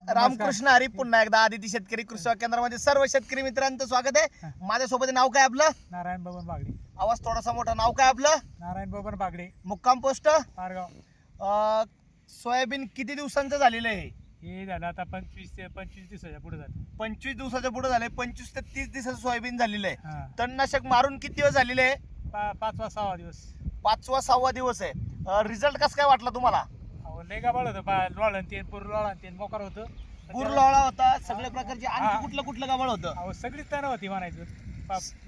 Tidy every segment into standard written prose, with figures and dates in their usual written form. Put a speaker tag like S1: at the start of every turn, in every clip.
S1: रामकृष्ण हरी. पुन्हा एकदा आदिती शेतकरी कृषी सेवा केंद्रामध्ये सर्व शेतकरी मित्रांचं स्वागत आहे. माझ्यासोबत नाव काय आपलं?
S2: नारायण बबन बागडे.
S1: आवाज थोडासा मोठा. नाव काय आपलं?
S2: नारायण बबन बागडे,
S1: मुक्काम पोस्ट
S2: पारगाव.
S1: सोयाबीन किती दिवसांचं झालेलं आहे?
S2: हे झालं आता 25 दिवसाच्या पुढे झालं.
S1: 25 दिवसाच्या पुढे झालंय. 25 ते 30 दिवसाचं सोयाबीन झालेलं आहे.
S2: हा.
S1: तणनाशक मारून किती दिवस झालेले आहे?
S2: 5वा-6वा दिवस.
S1: 5वा-6वा दिवस आहे. रिझल्ट कसं काय वाटला तुम्हाला?
S2: अहो लय गाबाळ होतं. लोळण तेन पूर लोळण तेन मोकार होतं.
S1: बुरलावळा होता, सगळ्या प्रकारचे. आणखी कुठलं गावळ होतं?
S2: अहो सगळी तण होती म्हणायचं.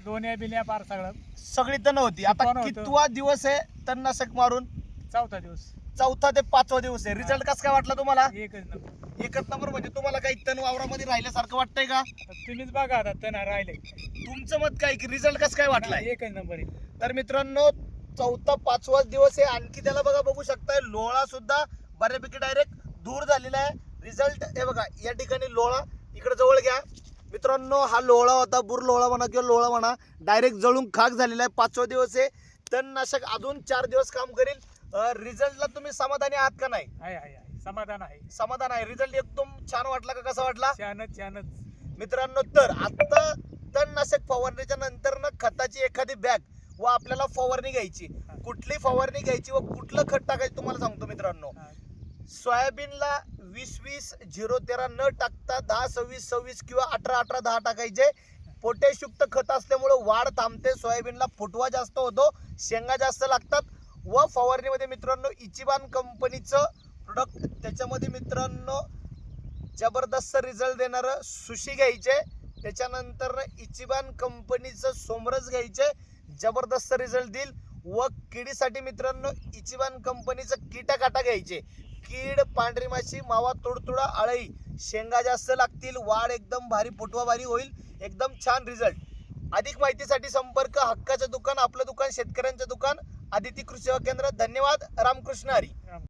S2: लोण्या बिल्या पार सगळं.
S1: सगळी तण होती. आता
S2: सुपानं होतं.
S1: कितवा दिवस आहे तणनाशक मारून?
S2: 4था दिवस.
S1: 4था ते 5वा दिवस आहे. रिझल्ट कसं काय वाटला तुम्हाला?
S2: एकच नंबर.
S1: एकच नंबर. म्हणजे तुम्हाला काही तण वावरामध्ये राहिल्यासारखं वाटतंय का?
S2: तुम्हीच बघा आता तण राहिले.
S1: तुमचं मत काय की रिझल्ट कसं काय वाटलाय?
S2: एकच नंबर आहे.
S1: तर मित्रांनो 4था-5वा दिवस आहे. आणखी त्याला बघू शकताय लोळा सुद्धा बऱ्यापैकी डायरेक्ट दूर झालेला आहे. रिझल्ट हे बघा, या ठिकाणी लोळा इकडे जवळ घ्या मित्रांनो. हा लोळा होता, बुर लोळा म्हणा किंवा लोळा म्हणा, डायरेक्ट जळून खाक झालेला आहे. 5वा दिवस आहे. तणनाशक अजून 4 दिवस काम करेल. रिझल्टला तुम्ही समाधानी आहात का नाही?
S2: आहे समाधान आहे.
S1: समाधान आहे. रिझल्ट एकदम छान वाटला का? कसा वाटला
S2: छानच.
S1: मित्रांनो? तर आता तणनाशक फवारणीच्या नंतर ना खताची एखादी बॅग व आपल्याला फवारणी घ्यायची, कुठली फवारणी घ्यायची व कुठलं खत टाकायचं तुम्हाला सांगतो मित्रांनो. सोयाबीनला 20-20, 0-13 न टाकता 10-26-26 किंवा 18-18, 10 टाकायचे. पोटॅश युक्त खत असल्यामुळे वाढ थांबते, सोयाबीनला फुटवा जास्त होतो, शेंगा जास्त लागतात. व फवारणीमध्ये मित्रांनो इचिबान कंपनीचं प्रोडक्ट, त्याच्यामध्ये मित्रांनो जबरदस्त रिझल्ट देणारं सुशी घ्यायचे. त्याच्यानंतर इचिबान कंपनीचं सोमरस घ्यायचे, जबरदस्त रिझल्ट देईल. व किडीसाठी मित्रांनो इचिबान कंपनीचं कीटकाटा घ्यायचे. कीड, पांढरी माशी, मावा, तुडतुडा, अळई, शेंगा जास्त लागतील, वाढ एकदम भारी, फुटवा भारी होईल, एकदम छान रिझल्ट. अधिक माहितीसाठी संपर्क हक्काचं दुकान, आपलं दुकान, शेतकऱ्यांचं दुकान, आदिती कृषी सेवा केंद्र. धन्यवाद. रामकृष्ण हरी.